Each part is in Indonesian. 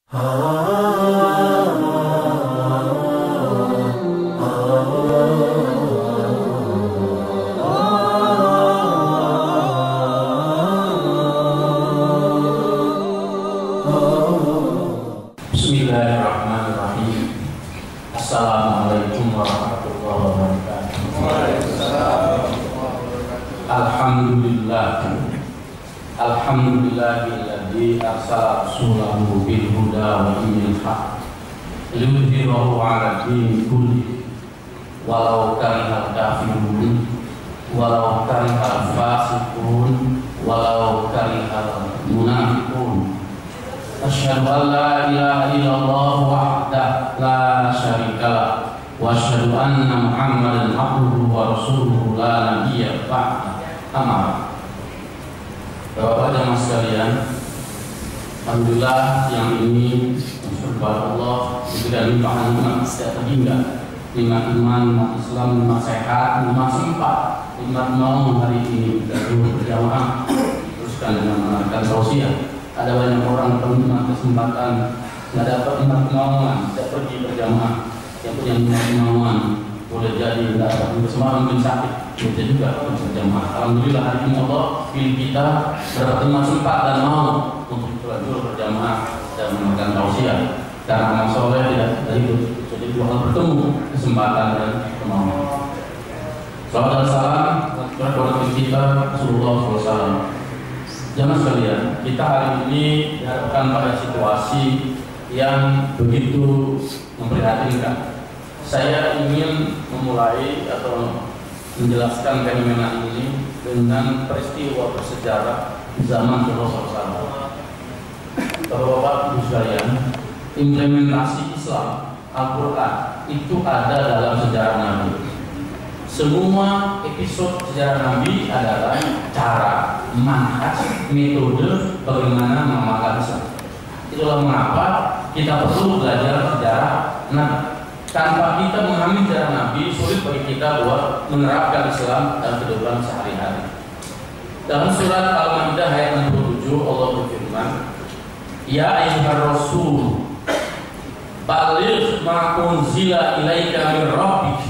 Bismillahirrahmanirrahim. Assalamualaikum warahmatullahi wabarakatuh. Alhamdulillahilladzi arsala rasulahu bil huda wa dinil haq liyudhhirahu 'ala dini kulli walau karihal kafirun walau karihal fasiqun walau karihal munafiqun. Asyhadu an la ilaha illallah wahdahu la syarikalah wa asyhadu anna Muhammadan abduhu wa rasuluhu la nabiyya ba'da. Amma. Bapak jamaah sekalian, alhamdulillah yang ini kepada Allah diberikan limpahan nikmat setiap hingga nikmat iman, nikmat Islam, nikmat sehat, nikmat sempat, nikmat mau hari ini berdoa berjamaah teruskan dengan menarikan tausiah. Ada banyak orang penikmat kesempatan nggak dapat nikmat kemauan, tidak pergi berjamaah. Yang punya nikmat kemauan boleh jadi nggak dapat kesempatan, mungkin sakit, bisa juga berjamaah. Alhamdulillah hari ini Allah pilih kita berdapat nikmat sempat dan mau untuk berdoa berjamaah dan menarikan tausiah. Karena amal soleh tidak dari itu, jadi dua hal bertemu, kesempatan dan kemauan. Salam dan salam kepada kita Rasulullah SAW. Jamaah sekalian, kita hari ini dihadapkan pada situasi yang begitu memprihatinkan. Saya ingin memulai atau menjelaskan fenomena ini dengan peristiwa bersejarah zaman Rasulullah SAW. Bapak-bapak ibu sekalian, implementasi Islam Al-Quran itu ada dalam sejarah Nabi. Semua episode sejarah Nabi adalah cara, manhaj, metode bagaimana mengamalkan Islam. Itulah mengapa kita perlu belajar sejarah Nabi. Tanpa kita memahami sejarah Nabi, sulit bagi kita buat menerapkan Islam dalam kehidupan sehari-hari. Dalam surat Al-Maidah ayat 67 Allah berfirman, Ya ayyuhar rasul baligh ma unzila ilaika min rabbik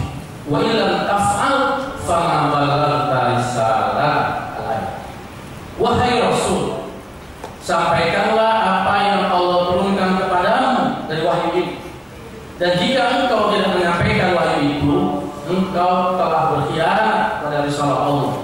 wa illam taf'al fama ballaghta risalah. Wahai Rasul, sampaikanlah apa yang Allah turunkan kepadamu dari wahyu ini. Dan jika engkau tidak menyampaikan wahyu itu, engkau telah berkhianat pada risalah Allah.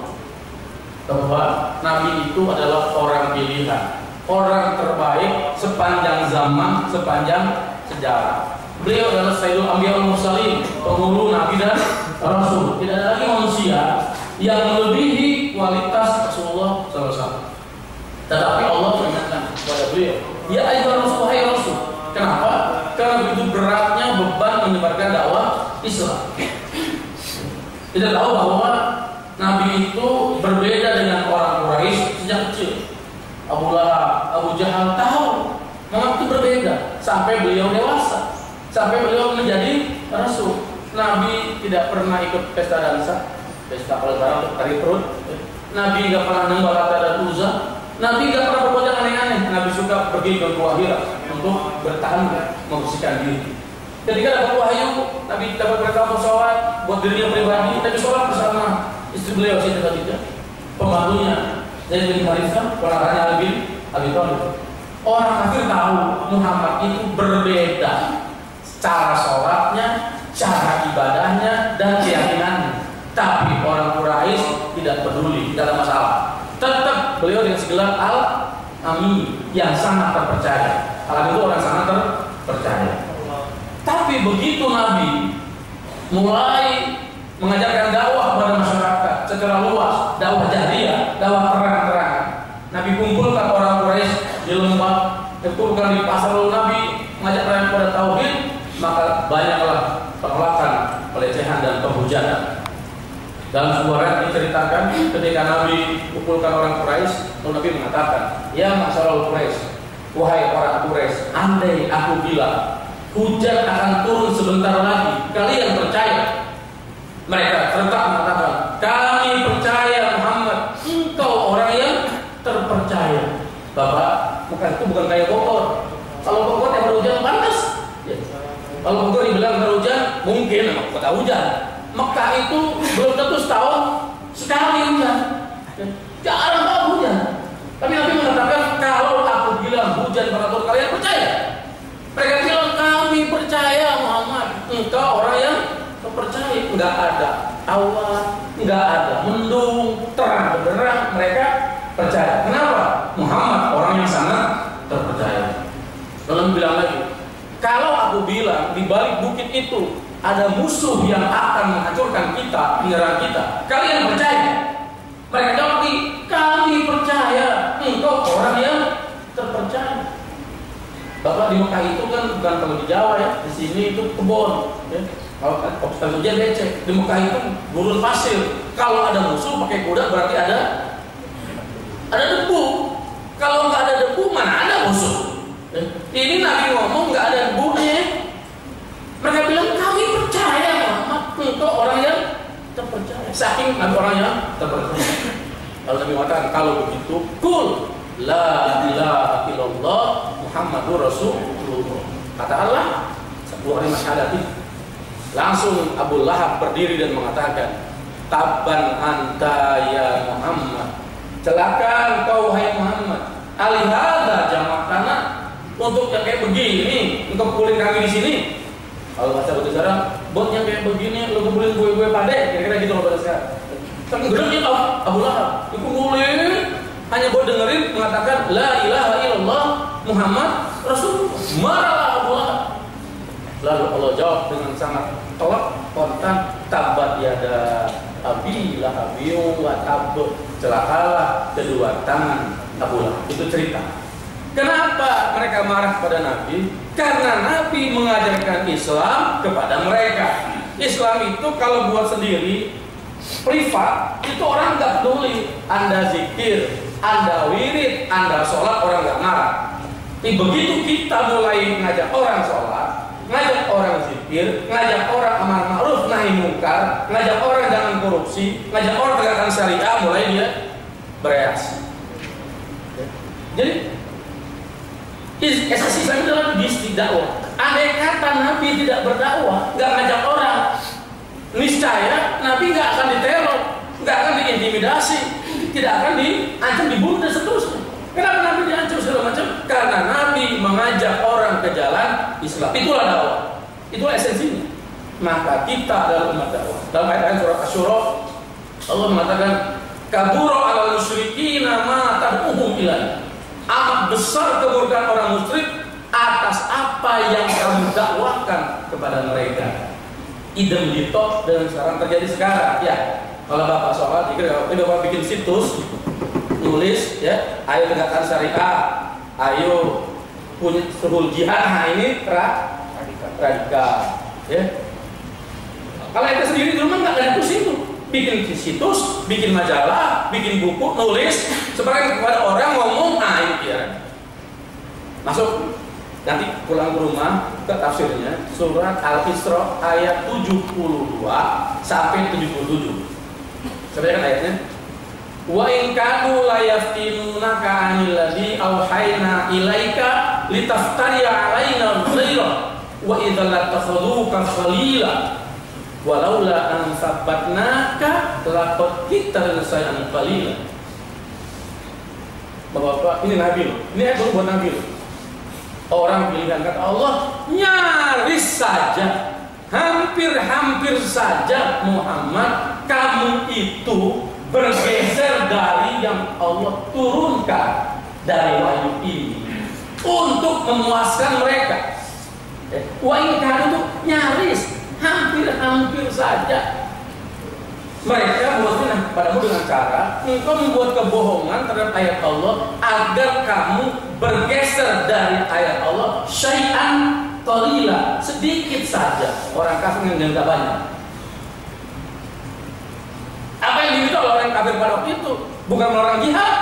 Bahwa Nabi itu adalah orang pilihan, orang terbaik sepanjang zaman, sepanjang sejarah. Beliau adalah Sayyidul Anbiya wal Mursalin, penghulu Nabi dan Rasul. Tidak ada lagi manusia yang melebihi kualitas Rasulullah SAW. Tetapi Allah peringatkan kepada beliau, Ya ayyuhar rasul, wahai Rasul. Kenapa? Karena begitu beratnya beban menyebarkan dakwah Islam. Tidak tahu bahwa Nabi itu berbeda dengan orang Quraisy sejak kecil. Abu Lahab, Abu Jahal tahu Muhammad itu berbeda sampai beliau dewasa, sampai beliau menjadi Rasul. Nabi tidak pernah ikut pesta dansa, pesta pelebaran untuk tarik perut. Nabi tidak pernah nyembah Lata dan Uzza. Nabi tidak pernah berbuat yang aneh-aneh. Nabi suka pergi ke Gua Hira untuk bertahan, membersihkan diri. Ketika dapat wahyu, Nabi dapat perintah untuk sholat buat dirinya pribadi. Nabi sholat bersama istri beliau Sayyidah Khadijah, pembantunya Zaid bin Harithah, ponakannya Ali bin Abi Thalib. Orang kafir tahu Muhammad itu berbeda cara sholatnya, cara ibadahnya, dan keyakinannya. Tapi orang Quraisy tidak peduli, tidak ada masalah. Tetap beliau dengan segelar Al-Amin, yang sangat terpercaya. Al-Amin itu orang sangat terpercaya. Tapi begitu Nabi mulai mengajarkan dakwah kepada masyarakat secara luas, dakwah jahriyah, dakwah terang-terangan, Nabi kumpulkan orang Quraisy di lembah, kumpulkan di pasar, lalu Nabi mengajak mereka kepada tauhid, maka banyaklah penolakan, pelecehan dan penghujatan. Dalam sebuah ayat diceritakan ketika Nabi kumpulkan orang Quraisy, lalu Nabi mengatakan, Ya masyarakat Quraisy, wahai orang Quraisy, andai aku bilang hujan akan turun sebentar lagi, kalian percaya? Mereka serentak mengatakan, kami percaya Muhammad, engkau orang yang terpercaya. Bapak, bukan itu bukan kayak Bogor. Kalau Bogor yang kita hujan. Mekah itu belum tentu setahun sekali hujan. Jarang banget hujan. Tapi Nabi mengatakan, kalau aku bilang hujan beratur, kalian percaya? Mereka bilang, kami percaya Muhammad. Engkau orang yang percaya. Enggak ada awan, enggak ada mendung, terang benderang, mereka percaya. Kenapa? Muhammad orang yang sangat terpercaya. Lalu bilang lagi, kalau aku bilang di balik bukit itu ada musuh yang akan menghancurkan kita, menyerang kita, kalian percaya? Mereka jawab, kami percaya. Engkau orang yang terpercaya. Bapak di Mekah itu kan bukan kalau di Jawa ya, di sini itu kebun. Ya. Kalau hujan becek, di Mekah itu gurun pasir. Kalau ada musuh pakai kuda berarti ada debu. Kalau nggak ada debu mana ada musuh? Ini Nabi ngomong nggak ada debunya. Mereka bilang kami percaya Muhammad, engkau orang yang terpercaya. Saking Nabi orang yang terpercaya. Lalu Nabi mengatakan kalau begitu, kul la ilaha illallah Muhammadur Rasulullah. Katakanlah sebuah kalimat syahadat itu. Langsung Abu Lahab berdiri dan mengatakan, Tabban anta ya Muhammad. Celaka engkau wahai Muhammad. Alihada jamakana, untuk yang kayak begini engkau kumpulin kami di sini. Kalau bahasa bahasa sekarang, buat yang kayak begini lu kumpulin gue pade, kira-kira gitu loh bahasa sekarang. Tapi gedenya Abu Lahab dikumpulin hanya buat dengerin mengatakan la ilaha illallah Muhammad Rasulullah. Marahlah Abu Lahab. Lalu Allah jawab dengan sangat tolak kontan, tabat yada abi lahabiyum wa tab. Celakalah kedua tangan Abu Lahab. Itu cerita. Kenapa mereka marah pada Nabi? Karena Nabi mengajarkan Islam kepada mereka. Islam itu kalau buat sendiri, privat, itu orang nggak peduli. Anda zikir, Anda wirid, Anda sholat, orang nggak marah. Tapi begitu kita mulai ngajak orang sholat, ngajak orang zikir, ngajak orang amar ma'ruf nahi mungkar, ngajak orang jangan korupsi, ngajak orang tegakkan syariah, mulai dia bereaksi. Jadi esasi Islam adalah bisnis dakwah. Andai kata Nabi tidak berdakwah, nggak ngajak orang, niscaya Nabi nggak akan diteror, nggak akan diintimidasi, tidak akan diancam, dibunuh dan seterusnya. Kenapa Nabi diancam segala macam? Karena Nabi mengajak orang ke jalan Islam. Itulah dakwah. Itulah esensinya. Maka kita adalah umat dakwah. Dalam ayat surat Asy-Syura, Allah mengatakan, kabura 'alal musyrikina ma tad'uhum ilaihi. Amat besar kemurkaan orang musyrik atas apa yang kamu dakwahkan kepada mereka. Idem ditok dan sekarang terjadi sekarang. Ya, kalau Bapak sholat, ini Bapak bikin situs, nulis ya, ayo tegakkan syariah, ayo punya suhul jihad. Nah ini radikal. Ya. Kalau itu sendiri di rumah nggak ada pusing tuh. Bikin situs, bikin majalah, bikin buku, nulis, supaya kepada orang ngomong, ini kira. Masuk, nanti pulang ke rumah ke tafsirnya surat Al-Isra ayat 72 sampai 77. Sebenarnya kan ayatnya, wa in kanu la yaftinunaka 'anil ladzi awhayna ilaika litaftari 'alaina ghaira wa idza latakhuduka khalila walaula an sabbatnaka laqad kita sayang qalila. Bapak, ini Nabi loh. Ini ayat buat Nabi loh. Orang pilihan kata Allah, nyaris saja, hampir saja Muhammad kamu itu bergeser dari yang Allah turunkan dari wahyu ini untuk memuaskan mereka. Wahyu itu nyaris, hampir saja mereka membuat padamu dengan cara engkau membuat kebohongan terhadap ayat Allah agar kamu bergeser dari ayat Allah syai'an qalila, sedikit saja. Orang kafir yang tidak banyak. Apa yang diminta oleh orang kafir pada waktu itu bukan orang jihad.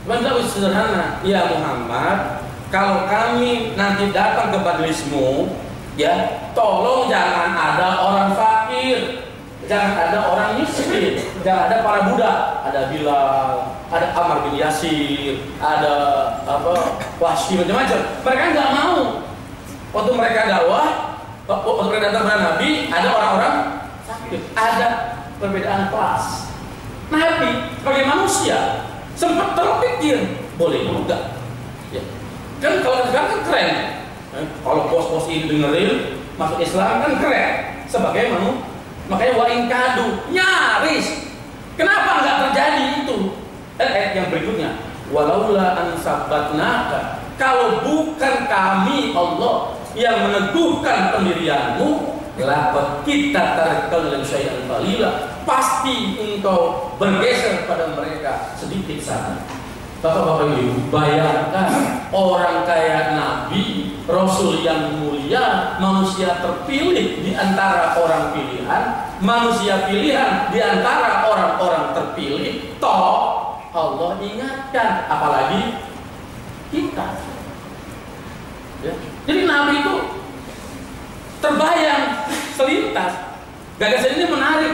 Benda sederhana, ya Muhammad, kalau kami nanti datang ke majelismu, ya tolong jangan ada orang fakir, jangan ada orang miskin, jangan ada para budak, ada Bilal, ada Ammar bin Yasir, ada Wahsy macam-macam. Mereka nggak mau. Waktu mereka dakwah, Waktu datang pada Nabi, ada orang-orang sakit, ada perbedaan kelas. Nabi sebagai manusia sempat terpikir, boleh juga. Ya. Kan kalau sekarang kan keren. Kalau bos-bos ini dengerin masuk Islam kan keren. Sebagai manusia, makanya wain kadu nyaris. Kenapa nggak terjadi itu? Ayat yang berikutnya, walaula an sabbatnaka, kalau bukan kami Allah yang meneguhkan pendirianmu, laqad kita tarikal syai'an qalila, pasti engkau bergeser pada mereka sedikit saja. Bapak-bapak Ibu, bayangkan orang kayak Nabi, Rasul yang mulia, manusia terpilih di antara orang pilihan, manusia pilihan di antara orang-orang terpilih, toh Allah ingatkan, apalagi kita. Ya. Jadi Nabi itu terbayang selintas. Gagasan ini menarik.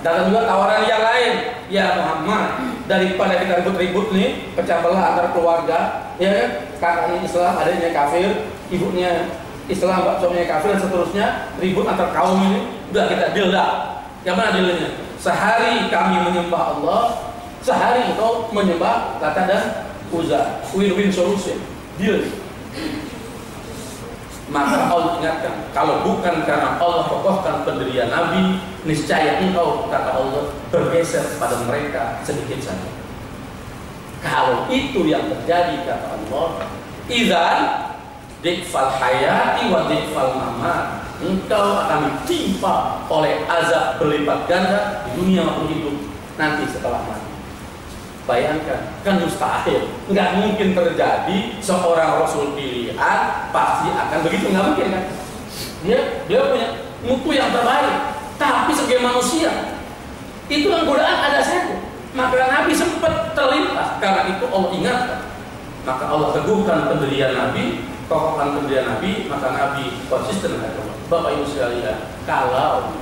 Datang juga tawaran yang lain. Ya Muhammad, daripada kita ribut-ribut nih, pecah belah antar keluarga, ya kan? Kakaknya Islam, adanya kafir, ibunya Islam, suaminya kafir dan seterusnya, ribut antar kaum ini. Udah kita deal dah. Yang mana dealnya? Sehari kami menyembah Allah, sehari engkau menyembah Lata dan Uzza. Win-win solution. Deal. Maka Allah ingatkan, kalau bukan karena Allah kokohkan pendirian Nabi, niscaya engkau, kata Allah, bergeser pada mereka sedikit saja. Kalau itu yang terjadi, kata Allah, idzan dikfal hayati wa dikfal mamat, engkau akan ditimpa oleh azab berlipat ganda di dunia maupun hidup nanti setelah mati. Bayangkan, kan mustahil, nggak mungkin terjadi seorang Rasul pilihan pasti akan begitu, nggak mungkin kan? Dia punya mutu yang terbaik, tapi sebagai manusia itu yang godaan ada saja. Maka Nabi sempat terlintas, karena itu Allah ingatkan. Maka Allah teguhkan pendirian Nabi, kokohkan pendirian Nabi, maka Nabi konsisten dengan Allah. Bapak Ibu sekalian, kalau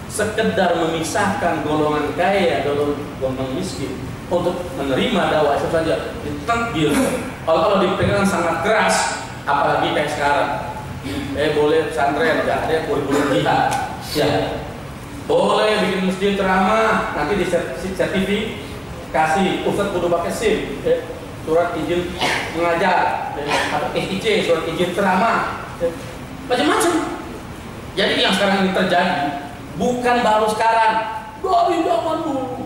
sekedar memisahkan golongan kaya dan golongan miskin untuk menerima dakwah itu saja ditengkir, kalau dipegang sangat keras, apalagi kayak sekarang. Boleh pesantren, ya ada kurikulum jihad, ya. Boleh bikin masjid ceramah, nanti disertifikasi, ustadz kudu pakai SIM, surat izin mengajar, atau SIC, surat izin ceramah, macam-macam. Jadi yang sekarang ini terjadi bukan baru sekarang, dari zaman dulu.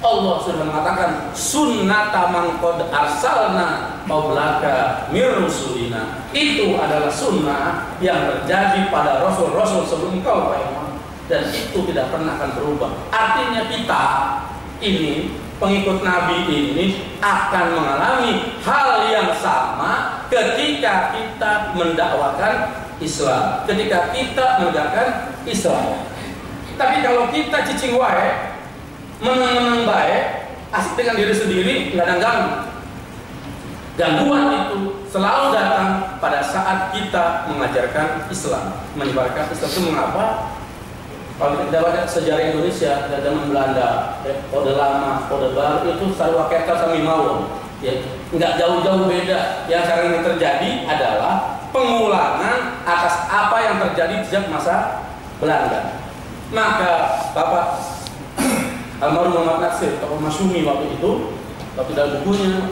Allah sudah mengatakan sunnata man qad arsalna qablaka mir rusulina. Itu adalah sunnah yang terjadi pada rasul-rasul sebelum kau, dan itu tidak pernah akan berubah. Artinya kita ini, pengikut Nabi ini, akan mengalami hal yang sama ketika kita mendakwakan Islam, ketika kita menegakkan Islam. Tapi kalau kita cicing wae, menang-menang baik, asik dengan diri sendiri, nggak ada gangguan itu selalu datang pada saat kita mengajarkan Islam, menyebarkan Islam. Itu mengapa? Kalau kita baca sejarah Indonesia dari zaman Belanda, Orde Lama, Orde Baru, itu sarwaketa sami mawon, ya, nggak jauh-jauh beda. Yang sekarang ini terjadi adalah pengulangan atas apa yang terjadi sejak masa Belanda. Maka Bapak almarhum Muhammad Natsir, tokoh Masyumi waktu itu, waktu dalam bukunya,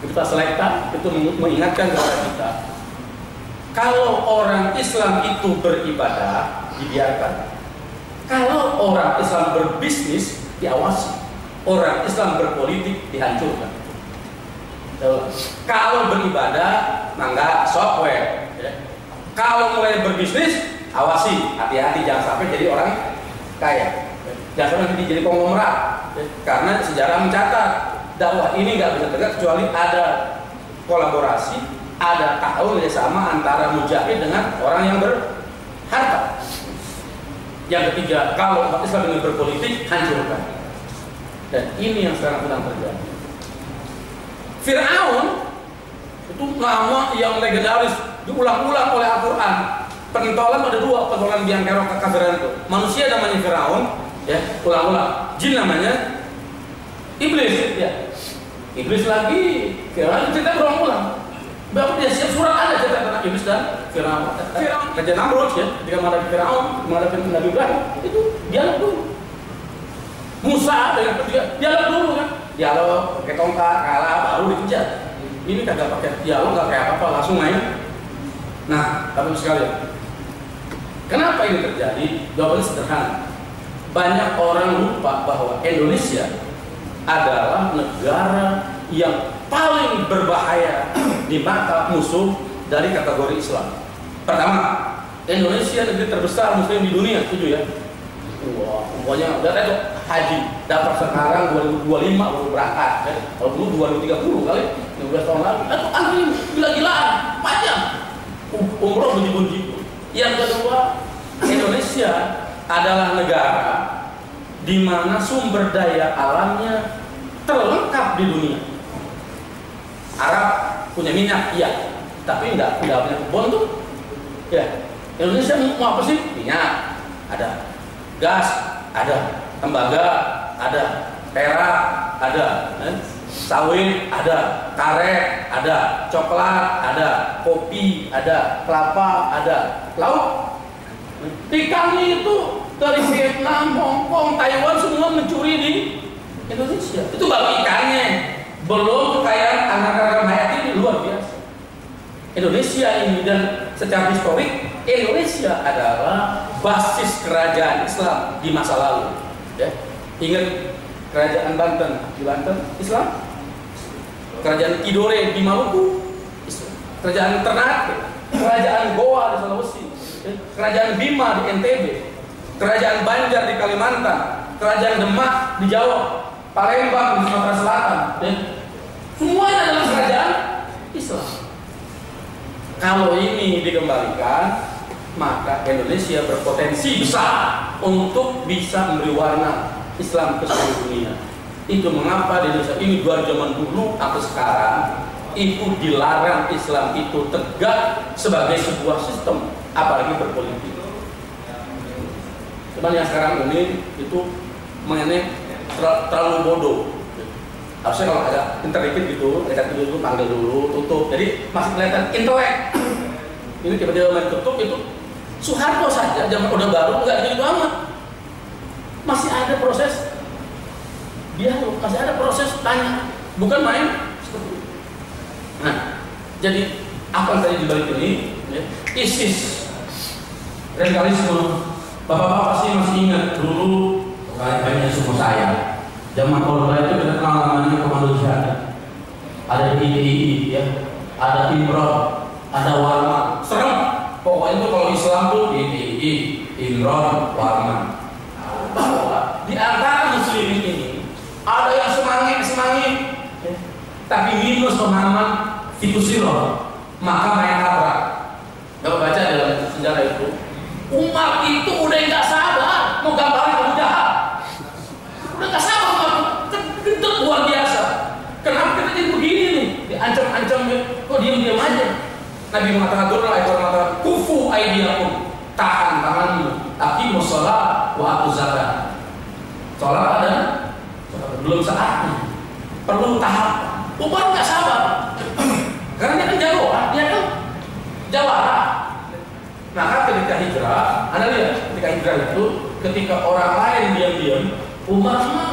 kita selekta itu mengingatkan kepada kita, kalau orang Islam itu beribadah, dibiarkan. Kalau orang Islam berbisnis, diawasi. Orang Islam berpolitik, dihancurkan. Kalau beribadah, mangga software. Ya. Kalau mulai berbisnis, awasi, hati-hati jangan sampai jadi orang kaya. Jangan sampai jadi konglomerat. Karena sejarah mencatat dakwah ini nggak bisa tegak kecuali ada kolaborasi, ada tahun sama antara mujahid dengan orang yang berharta. Yang ketiga, kalau umat Islam ini berpolitik, hancurkan. Dan ini yang sekarang sedang terjadi. Fir'aun itu nama yang legendaris, diulang-ulang oleh Al-Quran. Pentolan ada dua, pentolan biang kerok kekafiran itu. Manusia namanya Fir'aun, ya, ulang-ulang. Jin namanya Iblis, ya. Iblis lagi, Fir'aun cerita berulang-ulang. Bahwa dia siap surat ada cerita tentang Iblis dan Firaun. Raja Namrud ya, ketika menghadapi Firaun, menghadapi Nabi Ibrahim, itu dialog dulu. Musa dengan ketiga dialog dulu kan, dialog pakai tongkat, kalah baru dikejar. Ini kagak pakai dialog, nggak kayak apa, langsung main. Nah, tapi sekali, kenapa ini terjadi? Jawabannya sederhana. Banyak orang lupa bahwa Indonesia adalah negara yang paling berbahaya di mata musuh dari kategori Islam. Pertama, Indonesia negeri terbesar Muslim di dunia, setuju ya? Wah, pokoknya data itu haji daftar sekarang 2025 baru berangkat, ya. Kalau dulu 2030 kali, 15 tahun lalu, itu antri gila-gilaan, panjang. Umroh bunyi-bunyi. Yang kedua, Indonesia adalah negara di mana sumber daya alamnya terlengkap di dunia. Arab punya minyak, iya, tapi enggak punya kebun tuh. Ya, Indonesia mau apa sih? Minyak, ada. Gas, ada. Tembaga, ada. Perak, ada. Sawit, ada. Karet, ada. Coklat, ada. Kopi, ada. Kelapa, ada. Laut. Ikannya itu dari Vietnam, Hong Kong, Taiwan semua mencuri di Indonesia. Itu baru ikannya, belum kekayaan anak-anak hayati ini luar biasa. Indonesia ini, dan secara historik Indonesia adalah basis kerajaan Islam di masa lalu. Ya. Ingat kerajaan Banten di Banten Islam, kerajaan Tidore di Maluku Islam, kerajaan Ternate, kerajaan Goa di Sulawesi, kerajaan Bima di NTB, kerajaan Banjar di Kalimantan, kerajaan Demak di Jawa, Palembang di Sumatera Selatan, semuanya adalah kerajaan Islam. Kalau ini dikembalikan, maka Indonesia berpotensi besar untuk bisa memberi warna Islam ke seluruh dunia. Itu mengapa di Indonesia ini dari zaman dulu sampai sekarang itu dilarang Islam itu tegak sebagai sebuah sistem, apalagi berpolitik. Cuman yang sekarang ini itu mengenai terlalu bodoh. Harusnya kalau ada interdikit gitu, ada dulu, panggil dulu, tutup. Jadi masih kelihatan intelek. Ini tiba-tiba main tutup itu. Soeharto saja zaman udah baru nggak gitu amat. Masih ada proses dialog, masih ada proses tanya, bukan main seperti itu. Nah, jadi apa yang tadi dibalik ini? Ya, ISIS, radikalisme. Bapak-bapak pasti masih ingat dulu kayaknya semua saya. Zaman Orde itu kita kenal namanya Komando Jihad. Ada IDI, ya, ada Imron, ada Warman. Serem. Pokoknya itu kalau Islam tuh IDI, Imron, Warman. Bahwa di antara muslimin ini ada yang semangit, ya, tapi minus pemahaman fikusiro, maka main tabrak. Kalau baca dalam sejarah itu, Umar itu udah nggak sabar mau gambarin Abu Jahal. Udah nggak sabar, gendut luar biasa. Kenapa kita jadi begini nih? Diancam-ancam, kok diam-diam aja? Nabi mengatakan, kufu aidiakum, tahan tanganmu, aqimus shalah wa atuz zakat. Sholat ada, belum saatnya, perlu tahap. Umar nggak sabar, karena dia kan jagoan, dia kan jawara. Maka ketika hijrah, Anda lihat ketika hijrah itu, ketika orang lain diam-diam, Umar mah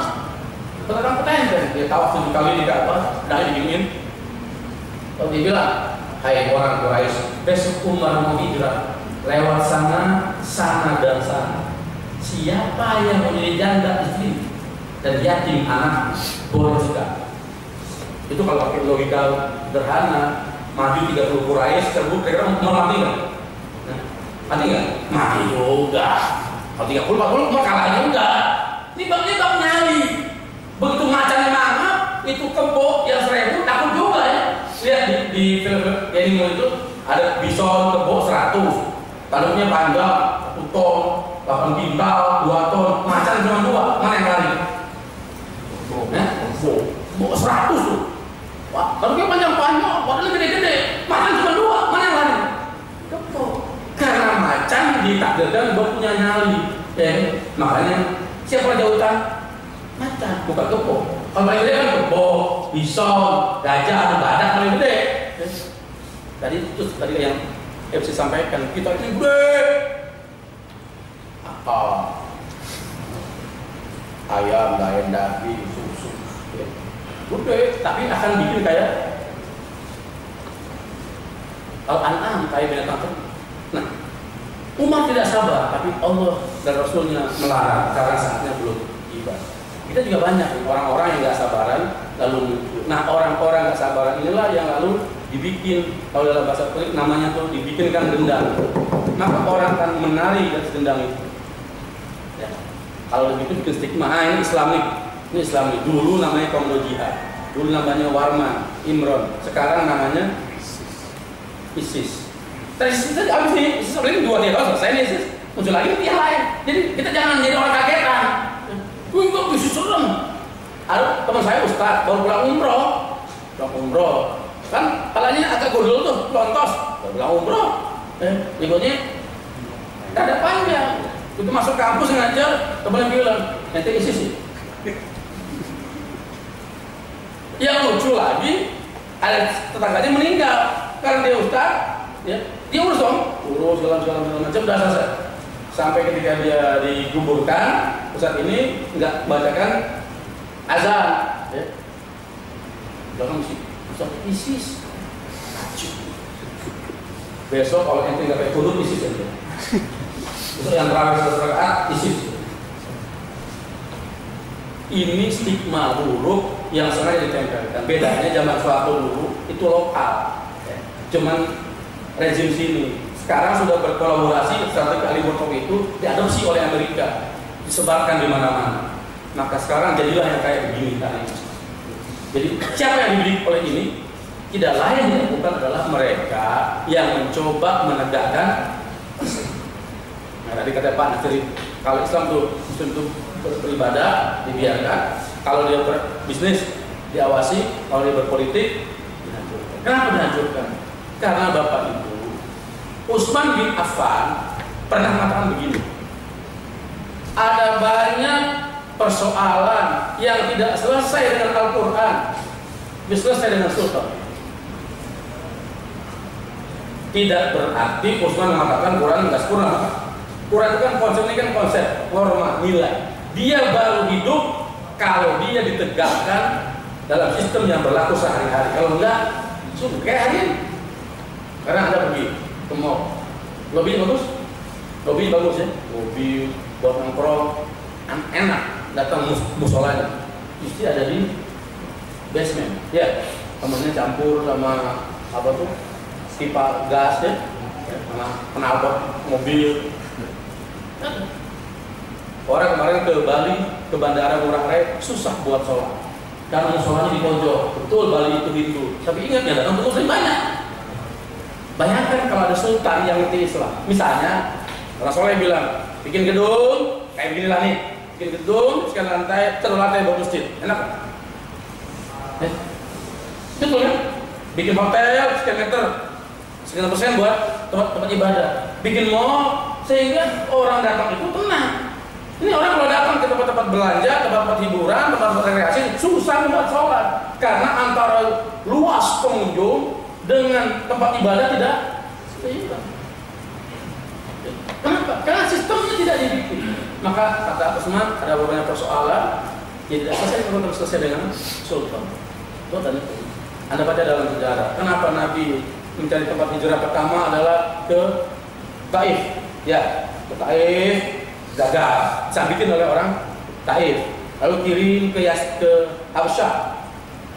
terang petenteng, dia tahu 7 kali di Ka'bah, dah diginiin. Kalau dia bilang, hai orang Quraisy, besok Umar mau hijrah, lewat sana, sana dan sana. Siapa yang mau jadi janda istri dan yatim anak boleh juga. Itu kalau pakai logika sederhana, maju 30 Quraisy terbuk, kira-kira mau mati nggak? Mati nggak? Mati juga. Kalau 30, 40 mau kalah juga. Ini bang nyali. Begitu macannya mangap, itu kebo yang 1000 takut juga ya. Lihat di film animal itu ada bison kebo 100, tanduknya panjang 1 ton, 8 kintal, 2 ton, macan cuma 2, mana yang lari? Kebo 100 tuh. Wah, tanduknya panjang-panjang, padahal gede-gede, macan cuma 2, mana yang lari? Kebo. Karena macan ditakdirkan buat punya nyali, ya. Makanya siapa raja hutan? Macan, bukan kebo. Kalau paling gede kan kebo, bison, gajah, atau badak paling gede. Tadi yang FC sampaikan, kita ini gede. Apa? Ayam, daging, susu. Gede, tapi akan bikin kayak Al-An'am, kayak binatang ternak. Nah, umat tidak sabar, tapi Allah dan Rasulnya melarang karena saatnya belum tiba. Kita juga banyak orang-orang yang nggak sabaran, lalu, nah orang-orang nggak sabaran inilah yang lalu dibikin, kalau dalam bahasa politik namanya tuh dibikinkan dendam. Maka orang akan menari dari dendam itu. Ya. Kalau begitu bikin stigma, ini Islamik. Dulu namanya Komando Jihad, dulu namanya Warman, Imron, sekarang namanya ISIS. ISIS habis nih, ISIS ini 2 tahun selesai nih ISIS, muncul lagi yang lain. Jadi kita jangan jadi orang kagetan. Wih, kok ISIS serem. Ada teman saya Ustaz baru pulang umroh, kan palanya agak gundul tuh, lontos, baru pulang umroh. Ikutnya dada panjang. Itu masuk kampus ngajar, teman bilang, nanti ISIS sih. Yang lucu lagi, ada tetangganya meninggal karena dia Ustaz, ya, dia urus segala macam udah selesai. Sampai ketika dia dikuburkan, Ustaz ini nggak bacakan azan, ya. Jangan mesti Ustaz ISIS. Besok kalau ente nggak pakai kudut ISIS aja. Besok yang terakhir rakaat ISIS. Ini stigma buruk yang sengaja ditempelkan. Bedanya zaman suatu dulu itu lokal, ya. Cuman rezim sini sekarang sudah berkolaborasi, strategi Alibortok itu diadopsi oleh Amerika, disebarkan di mana-mana. Maka sekarang jadilah yang kayak begini tadi. Jadi siapa yang dididik oleh ini? Tidak lain yang bukan adalah mereka yang mencoba menegakkan. Nah, tadi kata Pak Nasir, kalau Islam tuh Muslim tuh beribadah dibiarkan, kalau dia berbisnis diawasi, kalau dia berpolitik dihancurkan. Kenapa dihancurkan? Karena Bapak Ibu Utsman bin Affan pernah mengatakan begini, ada banyak persoalan yang tidak selesai dengan Al-Quran, selesai dengan sultan. Tidak berarti Utsman mengatakan Quran tidak sempurna. Quran itu kan konsep, ini kan konsep norma nilai. Dia baru hidup kalau dia ditegakkan dalam sistem yang berlaku sehari-hari. Kalau enggak, sudah kayak hari ini. Karena Anda pergi ke mall, lobby bagus ya, lobby buat nongkrong, enak, datang musolanya, istri ada di basement, ya, temennya campur sama apa tuh, pipa gas ya, sama knalpot mobil. Orang kemarin ke Bali, ke Bandara Ngurah Rai, susah buat sholat karena musolanya di pojok. Betul, Bali itu Hindu, tapi ingat ya, datang muslim banyak. Bayangkan kalau ada sultan yang ngerti Islam. Misalnya Rasulullah bilang, bikin gedung kayak beginilah nih, bikin gedung sekian lantai, satu lantai buat masjid, enak kan? Betul kan? Bikin hotel sekian meter, sekian persen buat tempat ibadah, bikin mall sehingga orang datang itu tenang. Ini orang kalau datang ke tempat-tempat belanja, tempat-tempat hiburan, tempat-tempat rekreasi, susah buat sholat karena antara luas pengunjung dengan tempat ibadah tidak seimbang. Kenapa? Karena sistemnya tidak dibikin. Maka kata Utsman ada beberapa persoalan yang tidak selesai dengan sultan. Itu tadi Anda baca dalam sejarah. Kenapa Nabi mencari tempat hijrah pertama adalah ke Taif? Ya, ke Taif gagal, disabitin oleh orang Taif. Lalu kirim ke Habsyah,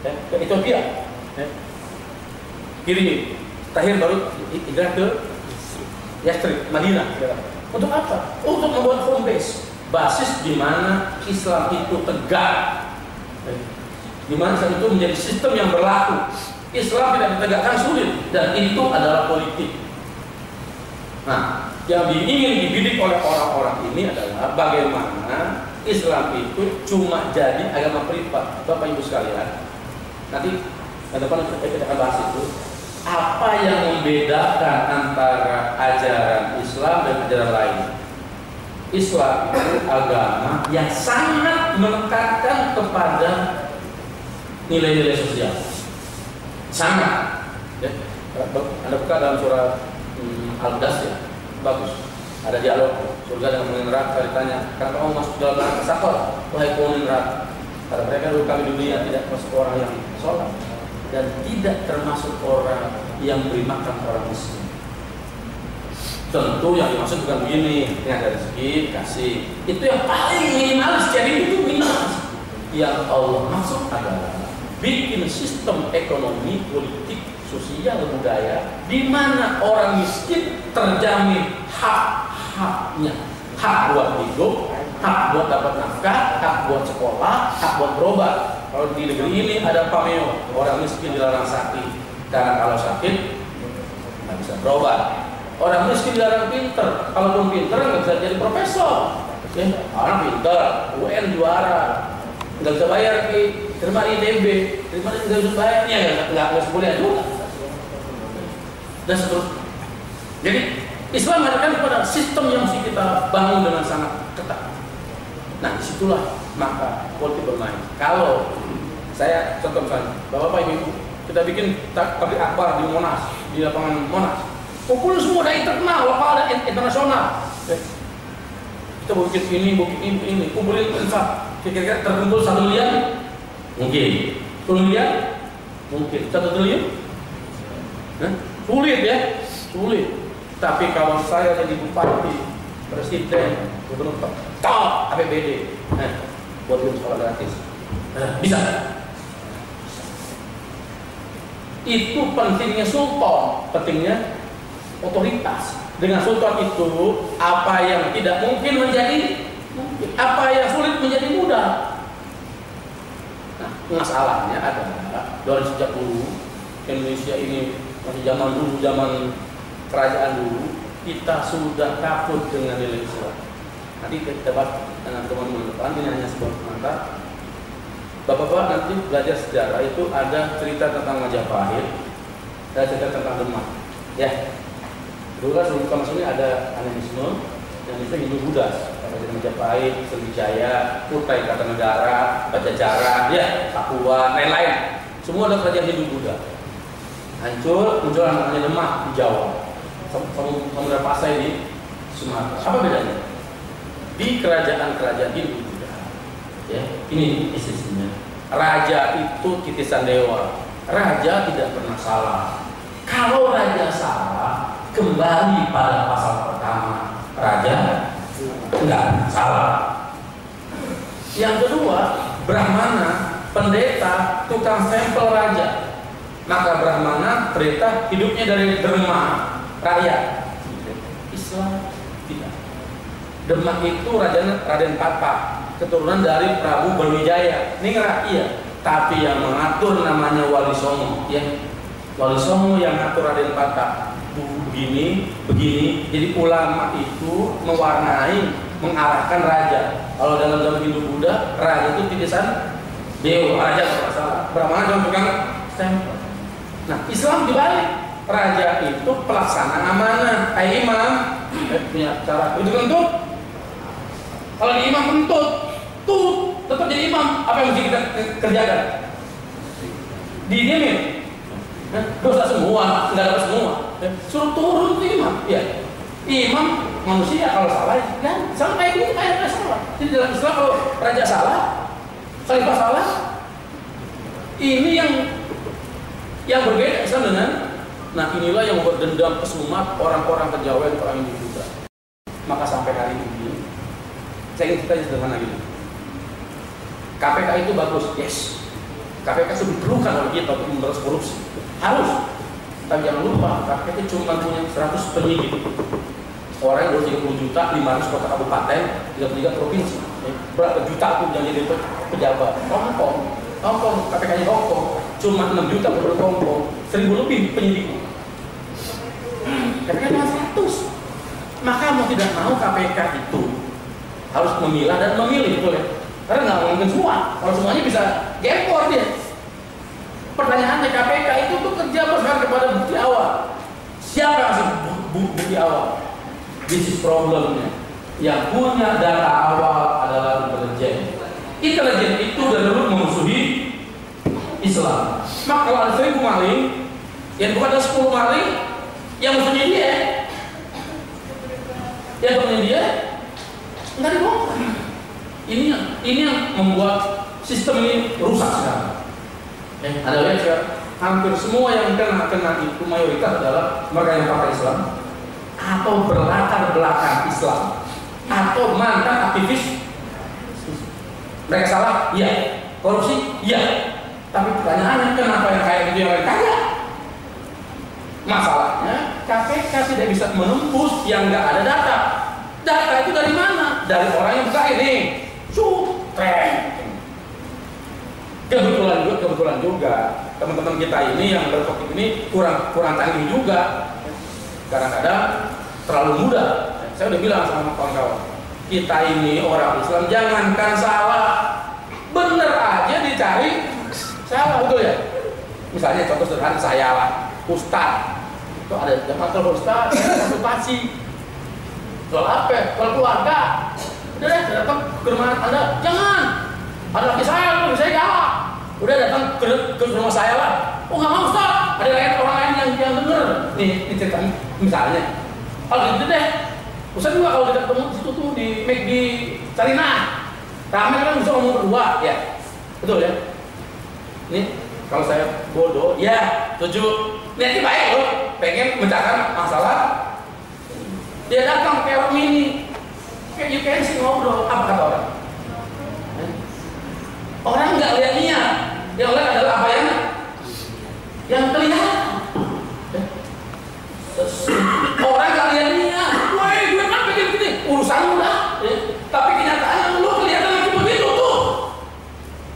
ya, ke Ethiopia. Ya. Kirim, terakhir baru hijrah ke Yastrib, Madinah. Untuk apa? Untuk membuat home base, basis di mana Islam itu tegak, di mana Islam itu menjadi sistem yang berlaku. Islam tidak ditegakkan sulit, dan itu adalah politik. Nah, yang ingin dibidik oleh orang-orang ini adalah bagaimana Islam itu cuma jadi agama privat. Bapak Ibu sekalian, nanti ke depan kita akan bahas itu. Apa yang membedakan antara ajaran Islam dan ajaran lain? Islam itu agama yang sangat menekankan kepada nilai-nilai sosial. Sangat. Ya. Anda buka dalam surat Al-Das ya, bagus. Ada dialog surga dengan neraka. Ditanya, kan kamu masuk dalam neraka sakor, wahai penghuni neraka. Kata mereka, dulu kami dunia tidak termasuk orang yang sholat dan tidak termasuk orang yang beri makan orang miskin. Tentu yang dimaksud bukan begini, ini ada rezeki kasih. Itu yang paling minimalis. Jadi itu minimalis. Yang Allah maksud adalah bikin sistem ekonomi, politik, sosial, budaya di mana orang miskin terjamin hak-haknya, hak buat hidup, hak buat dapat nafkah, hak buat sekolah, hak buat berobat. Kalau di negeri ini ada pameo, orang miskin dilarang sakit karena kalau sakit nggak bisa berobat. Orang miskin dilarang pinter, kalaupun pinter nggak bisa jadi profesor. Orang pinter, UN juara, nggak bisa bayar terima ITB, terima nggak bisa bayarnya, nggak bisa kuliah juga. Dan seterusnya. Jadi Islam mengatakan kepada sistem yang mesti kita bangun dengan sangat ketat. Nah disitulah maka politik bermain. Kalau saya contoh misalnya, bapak ibu kita bikin tablik akbar di Monas, di lapangan Monas, kumpul semua dari internal, lokal dan internasional. Kita bikin ini, kumpulin infak. Kira-kira terkumpul 1 miliar, mungkin 10 miliar, mungkin 1 triliun. Sulit ya, sulit. Tapi kalau saya jadi bupati, presiden, gubernur, top APBD, buat bikin sekolah gratis, bisa. Itu pentingnya sultan, pentingnya otoritas. Dengan sultan itu, apa yang tidak mungkin menjadi mungkin, apa yang sulit menjadi mudah. Nah, masalahnya adalah dari sejak dulu Indonesia ini masih zaman dulu, zaman kerajaan dulu, kita sudah takut dengan nilai Islam. Nanti kita bahas dengan teman-teman depan, ini hanya sebuah pengantar. Bapak-bapak nanti belajar sejarah itu ada cerita tentang Majapahit, ada cerita tentang Demak. Ya, dulu kan sebelum kita masuk ini ada animisme, yang itu Hindu Buddha, Kerajaan Majapahit, Sriwijaya, Kutai Kartanegara, Pajajaran, ya, Papua, lain-lain. Semua ada kerajaan Hindu Buddha. Hancur, muncul namanya Demak di Jawa, Samudra Pasai di Sumatera. Apa bedanya? Di kerajaan-kerajaan Hindu Buddha, ya, ini isinya. Raja itu titisan dewa. Raja tidak pernah salah. Kalau raja salah, kembali pada pasal pertama, raja enggak salah. Yang kedua, Brahmana, pendeta, tukang stempel raja. Maka Brahmana, pendeta hidupnya dari derma rakyat. Islam tidak. Demak itu Raden Patah, keturunan dari Prabu Brawijaya. Ini rakyat, tapi yang mengatur namanya Wali Songo, ya. Wali Songo yang mengatur Raden Patah. Begini, jadi ulama itu mewarnai, mengarahkan raja. Kalau dalam zaman Hindu Buddha, raja itu titisan dewa, raja tidak salah. Brahmana cuma tukang stempel. Nah, Islam dibalik, raja itu pelaksana amanah, kayak imam, punya cara itu kentut. Kalau di imam kentut, tuh tetap jadi imam. Apa yang mesti kita kerjakan? Didiemin. Dosa semua, nggak dapat semua. Suruh turun tuh imam, ya. Imam manusia kalau salah, kan sama kayak gini, kayak salah. Jadi dalam Islam kalau raja salah, khalifah salah, ini yang berbeda Islam dengan, nah inilah yang membuat dendam kesumat orang-orang kejawen, orang Hindu juga. Maka sampai hari ini, saya ingin cerita sederhana gini. KPK itu bagus, yes. KPK itu diperlukan oleh kita untuk memberantas korupsi, harus. Tapi jangan lupa, KPK itu cuma punya 100 penyidik. Orang yang 30 juta, 500 kota kabupaten, 33 provinsi. Berapa juta pun yang jadi pejabat? Hongkong, KPK-nya Hongkong. Cuma 6 juta per Hongkong, 1000 lebih penyidiknya. KPK cuma 100. Maka mau tidak mau KPK itu harus memilah dan memilih, betul ya? Karena nggak mungkin semua. Kalau semuanya bisa gempor dia. Pertanyaannya, KPK itu tuh kerja berdasarkan kepada bukti awal. Siapa yang kasih bukti awal? This is problemnya. Yang punya data awal adalah intelijen. Intelijen itu dari dulu memusuhi Islam. Maka kalau ada 1000 maling, yang bukan ada 10 maling, yang musuhnya dia. Ya temennya dia nggak dibongkar. Ini yang membuat sistem ini rusak sekarang. Ada lihat ya, hampir semua yang kena itu mayoritas adalah mereka yang pakai Islam atau berlatar belakang Islam atau mantan aktivis. Mereka salah, iya. Korupsi, iya. Tapi pertanyaannya kenapa yang kayak gitu yang lain kaya? Masalahnya KPK tidak bisa menembus yang nggak ada data. Data itu dari mana? Dari orang yang buka ini. Sutrek. Kebetulan juga teman-teman kita ini yang bertopik ini kurang canggih juga. Kadang-kadang terlalu muda. Saya udah bilang sama kawan-kawan, kita ini orang Islam jangankan salah, bener aja dicari salah, betul ya? Misalnya contoh sederhana, saya lah Ustaz, itu ada jamaah kalau Ustaz, saya konsultasi soal apa? Soal keluarga. Udah deh, datang ke rumah Anda, jangan, ada laki saya galak. Udah datang ke rumah saya lah. Oh nggak mau Ustaz, ada orang lain yang denger. Nih cerita misalnya, kalau gitu deh, Ustaz juga kalau kita ketemu situ tuh di McD Sarinah, ramai kan bisa ngomong berdua, ya, betul ya? Nih kalau saya bodoh, ya, setuju. Niatnya baik loh, pengen memecahkan masalah. Dia datang pakai orang mini, kayak you can see ngobrol, apa kata orang? Orang nggak lihat niat, yang lihat adalah apa yang terlihat. Orang nggak lihat niat, woi gue kan begini, urusan udah, ya. Tapi kenyataannya lu kelihatan lagi begitu tuh.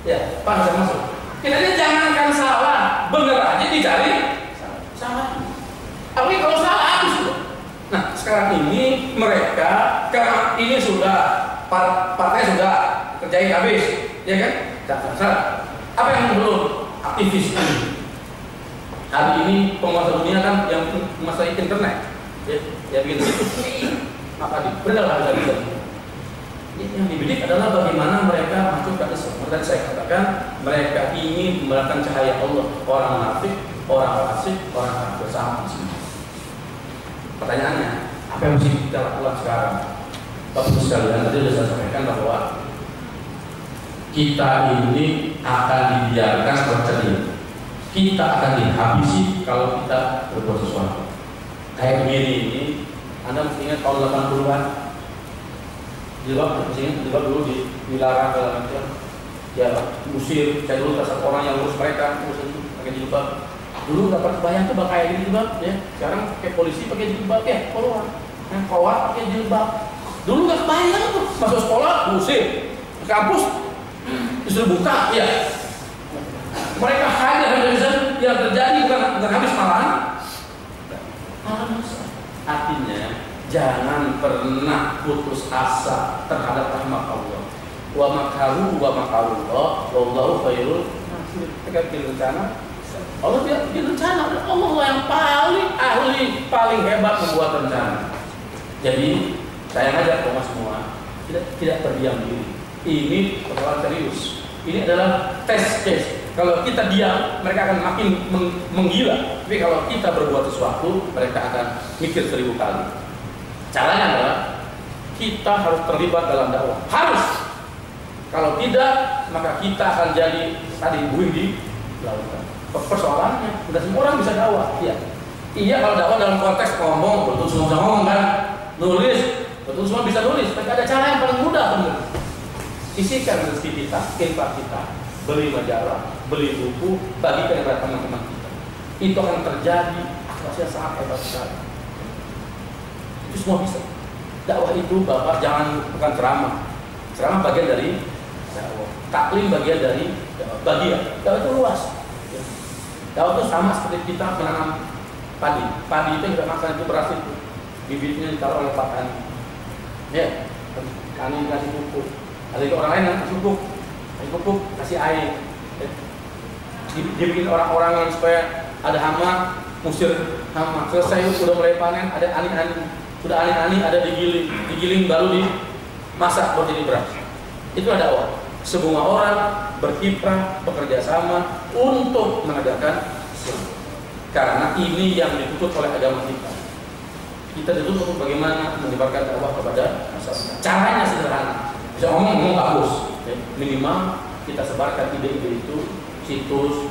Ya, Pak saya masuk. Kita jangankan salah, bener aja dicari salah. Apalagi kalau salah habis tuh. Nah sekarang ini mereka karena ini sudah partai sudah kerjain habis, ya kan? Apa yang belum aktivis ini? Hari ini penguasa dunia kan yang masalah internet, ya bikin itu, maka dibelah harga. Yang dibidik adalah bagaimana mereka masuk ke Islam. Dan saya katakan mereka ingin menerapkan cahaya Allah. Orang munafik, orang fasik, orang kafir sama semua. Pertanyaannya, apa yang mesti kita lakukan sekarang? Bapak sekalian, tadi sudah saya sampaikan bahwa kita ini akan dibiarkan terceria. Kita akan dihabisi kalau kita berbuat sesuatu. Kayak begini ini, Anda mesti ingat tahun 80-an, jilbab dulu dilarang dalam macam, ya usir. Saya dulu kasar orang yang ngurus mereka, pakai jilbab. Dulu dapat bayang tuh kayak gini jilbab, ya. Sekarang kayak polisi pakai jilbab, ya keluar. Kawat pakai jilbab. Dulu nggak kebayang tuh, masuk sekolah usir, ke kampus disuruh buka, ya. Mereka hanya yang terjadi bukan habis malahan. Artinya jangan pernah putus asa terhadap rahmat Allah. Wa makaru wa makarullah wallahu khairul makirin. Kita bikin rencana, Allah bikin rencana. Allah yang paling ahli, paling hebat membuat rencana. Jadi saya ngajak kamu semua tidak terdiam diri. Ini persoalan serius. Ini adalah tes case. Kalau kita diam, mereka akan makin menggila. Tapi kalau kita berbuat sesuatu, mereka akan mikir 1000 kali. Caranya adalah kita harus terlibat dalam dakwah. Harus. Kalau tidak, maka kita akan jadi tadi buih di lautan. Persoalannya, sudah semua orang bisa dakwah. Iya. Iya kalau dakwah dalam konteks ngomong, betul semua bisa ngomong kan, nulis, betul semua bisa nulis. Tapi ada cara yang paling mudah menulis. Sisihkan rezeki kita, infak kita, beli majalah, beli buku, bagikan kepada teman-teman kita. Itu akan terjadi, rasanya sangat hebat sekali. Itu semua bisa. Dakwah itu Bapak jangan bukan ceramah. Ceramah bagian dari dakwah. Taklim bagian dari bagian. Dakwah itu luas. Dakwah itu sama seperti kita menanam padi. Padi itu yang kita makan itu beras itu. Bibitnya ditaruh oleh Pak Tani. Ya, Tani kasih pupuk. Ada juga orang lain yang kasih pupuk, kasih air. Dibikin orang-orang yang supaya ada hama, musir hama. Selesai sudah mulai panen, ada ani-ani. Sudah ani-ani ada digiling baru dimasak buat jadi beras. Itu ada dakwah. Semua orang berkiprah, bekerja sama untuk menegakkan Islam. Karena ini yang dituntut oleh agama kita. kita dituntut untuk bagaimana menyebarkan dakwah kepada masyarakat. Caranya sederhana, bisa ngomong bagus, minimal kita sebarkan ide-ide itu, situs,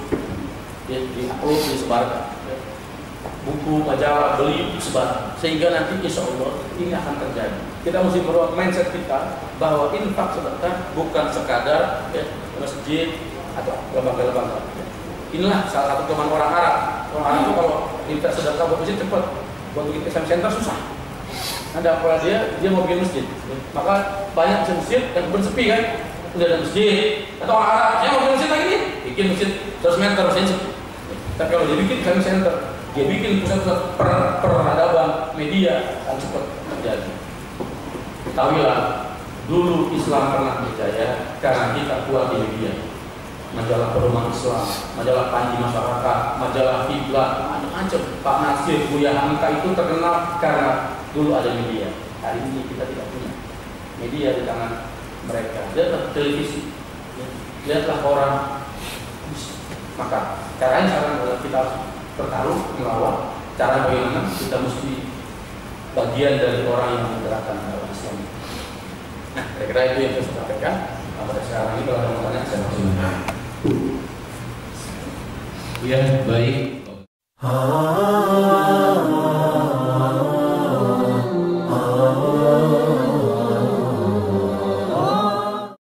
di-upload, disebarkan, buku, majalah, beli, sebar, sehingga nanti insya Allah ini akan terjadi. Kita mesti merubah mindset kita bahwa infak sedekah bukan sekadar masjid atau lembaga-lembaga. Inilah salah satu kelemahan orang Arab. Orang Arab itu kalau infak sedekah buat masjid cepat, buat bikin Islam Center susah. Ada apa dia mau bikin masjid, maka banyak masjid dan kebun sepi kan, udah ada masjid. Atau orang Arab, saya mau bikin masjid lagi nih, bikin masjid 100 meter masjid. Tapi kalau dia bikin Islam Center, dia bikin pusat-pusat peradaban media, akan cepat terjadi. Ketahuilah, dulu Islam pernah berjaya karena kita kuat di media. Majalah Perumahan Islam, majalah Panji Masyarakat, majalah Kiblat, macam-macam. Pak Nasir, Buya Hamka itu terkenal karena dulu ada media. Hari ini kita tidak punya media di tangan mereka. Lihatlah televisi, lihatlah orang. Maka caranya sekarang adalah kita harus bertaruh melawan. Cara bagaimana kita mesti bagian dari orang yang menggerakkan dakwah Islam. Nah, kira-kira itu yang saya sampaikan. Pada sekarang ini kalau ada yang tanya, saya langsung. Ya, baik.